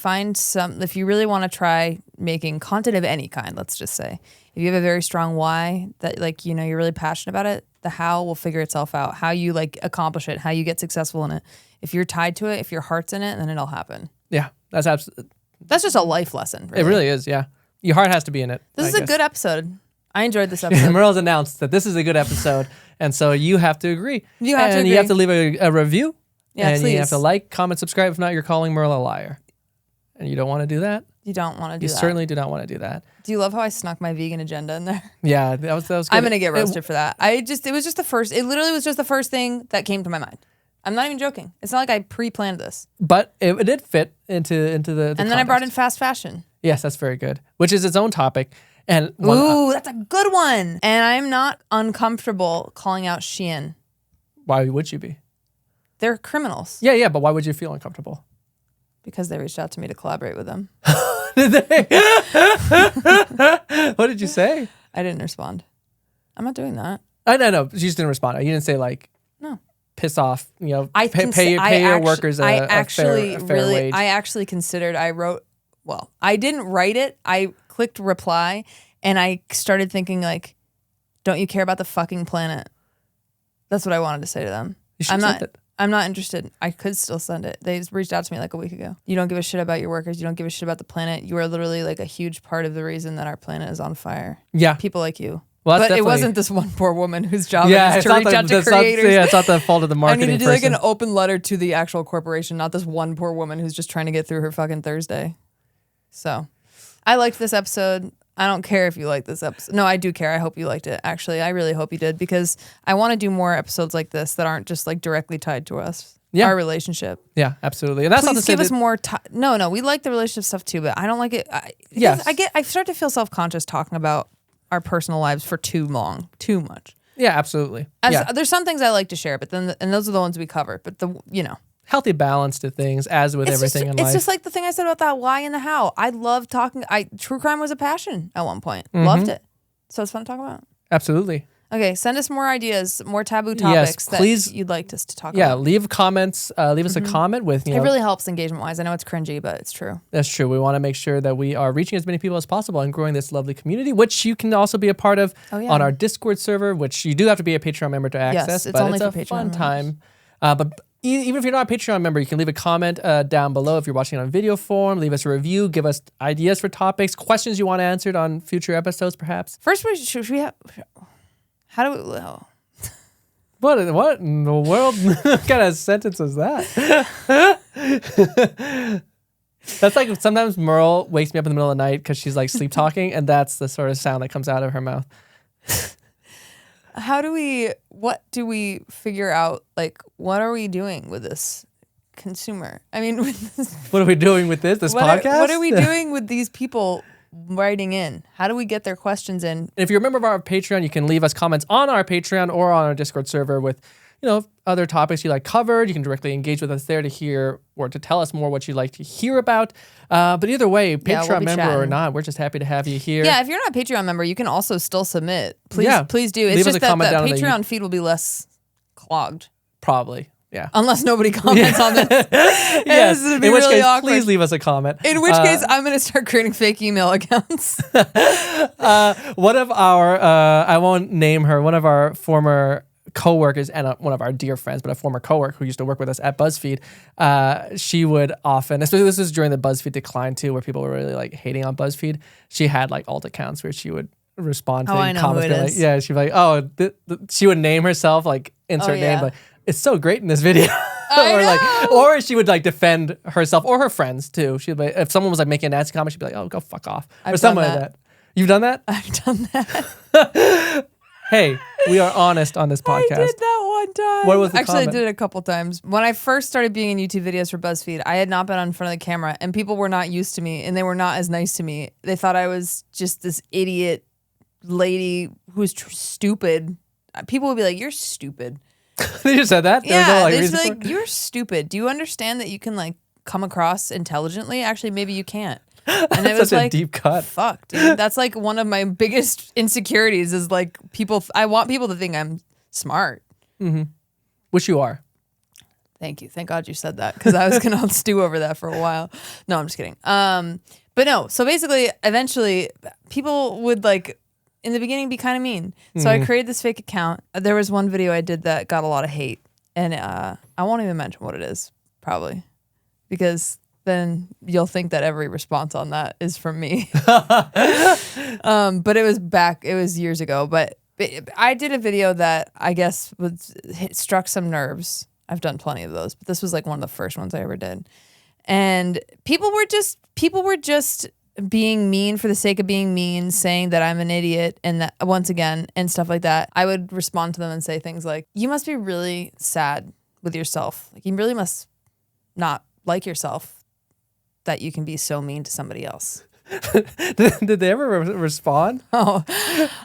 really want to try making content of any kind, let's just say, if you have a very strong why that you're really passionate about it, the how will figure itself out. How you accomplish it, how you get successful in it. If you're tied to it, if your heart's in it, then it'll happen. Yeah, that's just a life lesson. Really. It really is. Yeah, your heart has to be in it. This is a good episode. I enjoyed this episode. Merle's announced that this is a good episode, and so you have to agree. You have to leave a review. Yeah, and please. You have to like, comment, subscribe. If not, you're calling Merle a liar. And you don't want to do that? You don't want to do that. You certainly do not want to do that. Do you love how I snuck my vegan agenda in there? Yeah, that was good. I'm going to get roasted for that. It literally was just the first thing that came to my mind. I'm not even joking. It's not like I pre-planned this. But it did fit into the And then context. I brought in fast fashion. Yes, that's very good. Which is its own topic. And that's a good one. And I'm not uncomfortable calling out Shein. Why would you be? They're criminals. Yeah, but why would you feel uncomfortable? Because they reached out to me to collaborate with them. Did they? What did you say? I didn't respond. I'm not doing that. I know. You just didn't respond. You didn't say no. Piss off. Pay your workers a fair wage. I actually considered. I didn't write it. I clicked reply, and I started thinking don't you care about the fucking planet? That's what I wanted to say to them. You should send it. I'm not interested. I could still send it. They just reached out to me a week ago. You don't give a shit about your workers. You don't give a shit about the planet. You are literally a huge part of the reason that our planet is on fire. Yeah. People like you. Well, but it wasn't this one poor woman whose job is to reach out to creators. It's not the fault of the marketing I need to do person. an open letter to the actual corporation, not this one poor woman who's just trying to get through her fucking Thursday. So, I liked this episode. I don't care if you like this episode. No, I do care. I hope you liked it. Actually, I really hope you did, because I want to do more episodes like this that aren't just directly tied to us. Yeah. Our relationship. Yeah, absolutely. And that's Please not to say give us more No, we like the relationship stuff too, but I don't like it. I start to feel self-conscious talking about our personal lives for too long, too much. Yeah, absolutely. There's some things I like to share, but and those are the ones we cover. But healthy balance to things, as with everything in life. It's just like the thing I said about that why and the how. I love talking. True crime was a passion at one point. Loved it. So it's fun to talk about. Absolutely. Okay, send us more ideas, more taboo topics that you'd like us to talk about. Yeah, leave comments. Leave us a comment with, It really helps engagement-wise. I know it's cringy, but it's true. That's true. We want to make sure that we are reaching as many people as possible and growing this lovely community, which you can also be a part of on our Discord server, which you do have to be a Patreon member to access. Yes, it's but only it's for a Patreon fun members. time. But even if you're not a Patreon member, you can leave a comment down below if you're watching on video form. Leave us a review. Give us ideas for topics, questions you want answered on future episodes, perhaps. First, should we have... How do we... Oh. What in the world? What kind of sentence was that? That's like sometimes Merle wakes me up in the middle of the night because she's sleep talking, and that's the sort of sound that comes out of her mouth. What do we figure out? What are we doing with this consumer? I mean, what are we doing with this podcast? What are we doing with these people writing in? How do we get their questions in? If you're a member of our Patreon, you can leave us comments on our Patreon or on our Discord server with, other topics you like covered. You can directly engage with us there to hear or to tell us more what you'd like to hear about. But either way, Patreon member or not, we're just happy to have you here. Yeah, if you're not a Patreon member, you can also still submit. Please do. It's leave just us a comment that the down Patreon feed will be less clogged. Probably. Yeah. Unless nobody comments on this. Yes. In which case, please leave us a comment. In which case, I'm going to start creating fake email accounts. One of our, I won't name her, one of our former coworkers and one of our dear friends, but a former coworker who used to work with us at BuzzFeed, she would often, especially this is during the BuzzFeed decline too, where people were really like hating on BuzzFeed. She had like alt accounts where she would respond to I know comments. who it Like, is. yeah, she'd be like, she would name herself, like insert name, but it's so great in this video. or she would like defend herself or her friends too. She'd be, if someone was like making a nasty comment, she'd be like, "Oh, go fuck off," or something like that. You've done that? I've done that. Hey, we are honest on this podcast. I did that one time. What was the Actually, comment? I did it a couple times. When I first started being in YouTube videos for BuzzFeed, I had not been in front of the camera, and people were not used to me, and they were not as nice to me. They thought I was just this idiot lady who's stupid. People would be like, "You're stupid." They just said that? Yeah, they just be like, "You're stupid. Do you understand that you can like come across intelligently? Actually, maybe you can't." And it was such a like, deep cut. Fuck, dude. That's like one of my biggest insecurities is like people. I want people to think I'm smart. Mm-hmm. Which you are. Thank you. Thank God you said that because I was gonna stew over that for a while. No, I'm just kidding. But no. So basically, eventually, people would like in the beginning be kind of mean. So I created this fake account. There was one video I did that got a lot of hate, and I won't even mention what it is, probably, because then you'll think that every response on that is from me. But it was years ago. But I did a video that I guess struck some nerves. I've done plenty of those, but this was like one of the first ones I ever did. And people were just being mean for the sake of being mean, saying that I'm an idiot and that once again and stuff like that. I would respond to them and say things like, "You must be really sad with yourself. Like you really must not like yourself that you can be so mean to somebody else." Did they ever respond? Oh,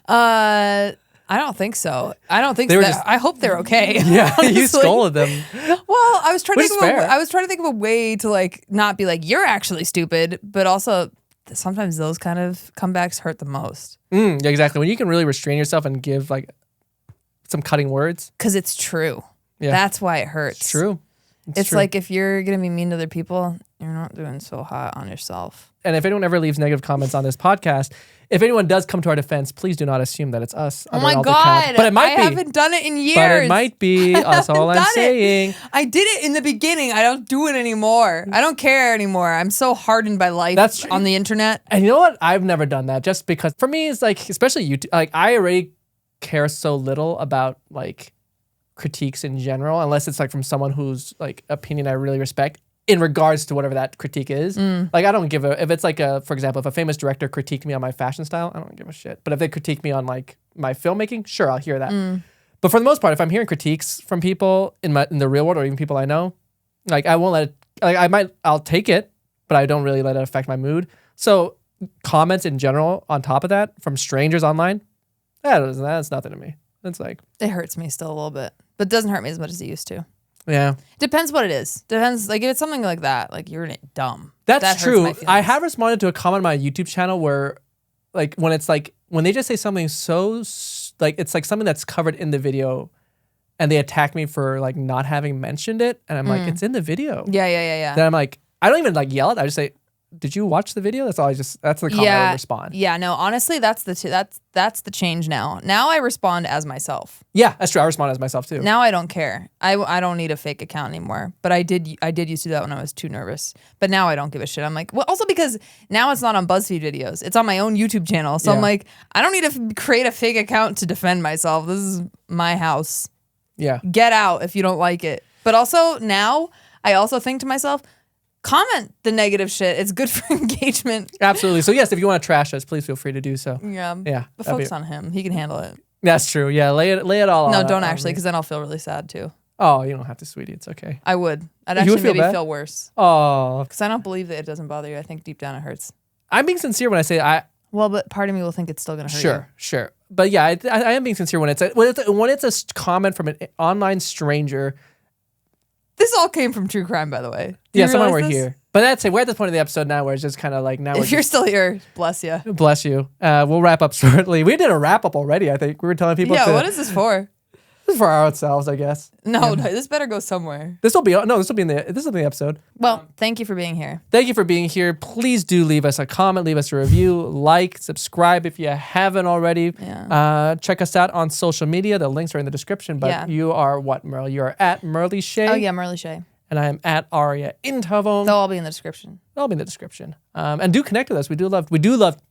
I don't think so. I don't think so. I hope they're okay. Yeah, you scolded them. Well, I was trying to think of a way to like not be like you're actually stupid, but also sometimes those kind of comebacks hurt the most. Yeah, exactly. When you can really restrain yourself and give like some cutting words, because it's true. Yeah, that's why it hurts. It's true. It's true. like if you're gonna be mean to other people, you're not doing so hot on yourself. And if anyone ever leaves negative comments on this podcast, if anyone does come to our defense, please do not assume that it's us. Oh my God. But it might be. I haven't done it in years. But it might be. That's all I'm saying. I did it in the beginning. I don't do it anymore. I don't care anymore. I'm so hardened by life on the internet. And you know what? I've never done that just because for me, it's like, especially YouTube, like I already care so little about like critiques in general, unless it's like from someone whose like opinion I really respect in regards to whatever that critique is. Like I don't give if it's like for example, if a famous director critiqued me on my fashion style, I don't give a shit. But if they critique me on like my filmmaking, sure, I'll hear that. But for the most part, if I'm hearing critiques from people in the real world or even people I know, like I won't let it, like I'll take it, but I don't really let it affect my mood. So comments in general on top of that from strangers online, that's nothing to me. It's like, it hurts me still a little bit, but it doesn't hurt me as much as it used to. Yeah. Depends what it is. Depends. Like if it's something like that, like you're dumb. That's true. I have responded to a comment on my YouTube channel where like when they just say something so like it's like something that's covered in the video and they attack me for like not having mentioned it. And I'm like, it's in the video. Yeah. Then I'm like, I don't even like yell it. I just say, did you watch the video? That's the comment I would respond. Yeah, no, honestly, that's the change now. Now I respond as myself. Yeah, that's true. I respond as myself too. Now I don't care. I don't need a fake account anymore. But I did used to do that when I was too nervous. But now I don't give a shit. I'm like, well, also because now it's not on BuzzFeed videos. It's on my own YouTube channel. So I'm like, I don't need to create a fake account to defend myself. This is my house. Yeah. Get out if you don't like it. But also now I also think to myself, comment the negative shit. It's good for engagement. Absolutely. So yes, if you want to trash us, please feel free to do so. Yeah. But that'd focus on him. He can handle it. That's true. Yeah. Lay it all No, out. don't actually, because then I'll feel really sad too. Oh, you don't have to, sweetie. It's okay. I would. I'd actually maybe feel worse. Oh. Because I don't believe that it doesn't bother you. I think deep down it hurts. I'm being sincere when I say Well, but part of me will think it's still going to hurt you. Sure. But yeah, I am being sincere when it's a comment from an online stranger. This all came from true crime, by the way. Yeah, someone we're here. But that's it. We're at this point of the episode now where it's just kind of like now. If you're still here, bless you. Bless you. We'll wrap up shortly. We did a wrap up already. I think we were telling people. Yeah. What is this for? For ourselves, I guess. No, this better go somewhere. This will be in the episode. Well, thank you for being here. Thank you for being here. Please do leave us a comment, leave us a review, like, subscribe if you haven't already. Yeah. Check us out on social media. The links are in the description. But you are what, Merle? You are at Merle Shea. Oh yeah, Merle Shea. And I am at Aria Intavong. They'll all be in the description. They'll be in the description. And do connect with us. We do love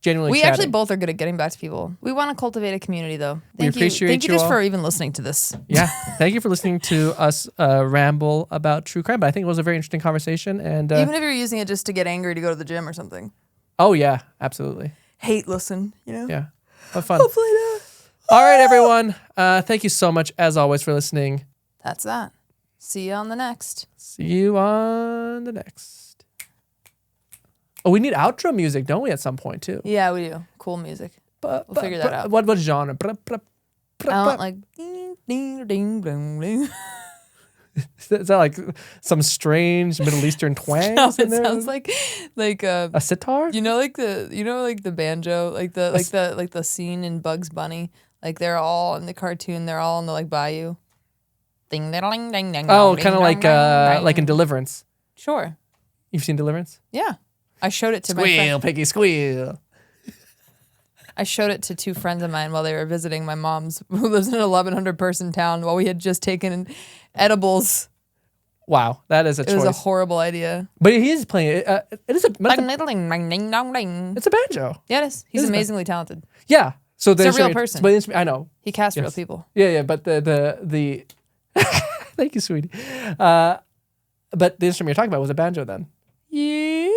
genuinely We chatting. actually both are good at getting back to people. We want to cultivate a community, though. We appreciate Thank you just all. for even listening to this. Yeah. Thank you for listening to us ramble about true crime. But I think it was a very interesting conversation. And Even if you're using it just to get angry to go to the gym or something. Oh, yeah. Absolutely. Hate listen, you know? Yeah. Have fun. Hopefully not. All right, everyone. Thank you so much, as always, for listening. That's that. See you on the next. See you on the next. Oh, we need outro music, don't we, at some point, too? Yeah, we do. Cool music. We'll figure that out. What genre? I don't like ding, ding, ding, ding, ding. Is that like some strange Middle Eastern twang? No, it sounds like a sitar? You know, like the banjo, like the scene in Bugs Bunny. Like they're all in the cartoon, they're all in the like bayou. Ding, ding, ding, ding, ding. Oh, kind of like in Deliverance. Sure. You've seen Deliverance? Yeah. I showed it to my Squeal, friend. piggy, squeal. I showed it to two friends of mine while they were visiting my mom's, who lives in an 1,100 person town, while we had just taken edibles. Wow, that is a choice. It was a horrible idea. But he is playing it. It's a banjo. Yeah, it is. He's amazingly talented. Yeah. So He's a real person. But I know. He casts real people. Yeah. But the thank you, sweetie. But the instrument you're talking about was a banjo then. Yes.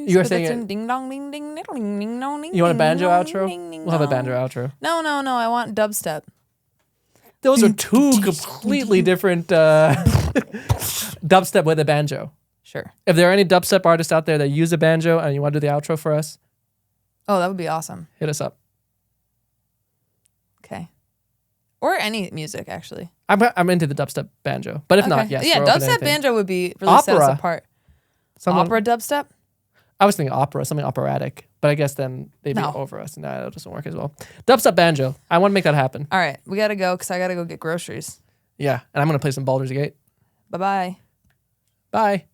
You were saying it. Ding dong ding ding ding ding ding dong. You want a banjo outro? We'll We'll have a banjo outro. No. I want dubstep. Those are two completely different dubstep with a banjo. Sure. If there are any dubstep artists out there that use a banjo and you want to do the outro for us, Oh, that would be awesome. hit us up. Okay. Or any music, actually. I'm into the dubstep banjo, but if not, yes. Yeah, we're open to dubstep anything. banjo would be really set us Opera. apart. Someone- Opera dubstep? I was thinking opera, something operatic, but I guess then they'd be No. over us. No, that doesn't work as well. Dubstep banjo. I want to make that happen. All right, we got to go because I got to go get groceries. Yeah, and I'm going to play some Baldur's Gate. Bye-bye. Bye.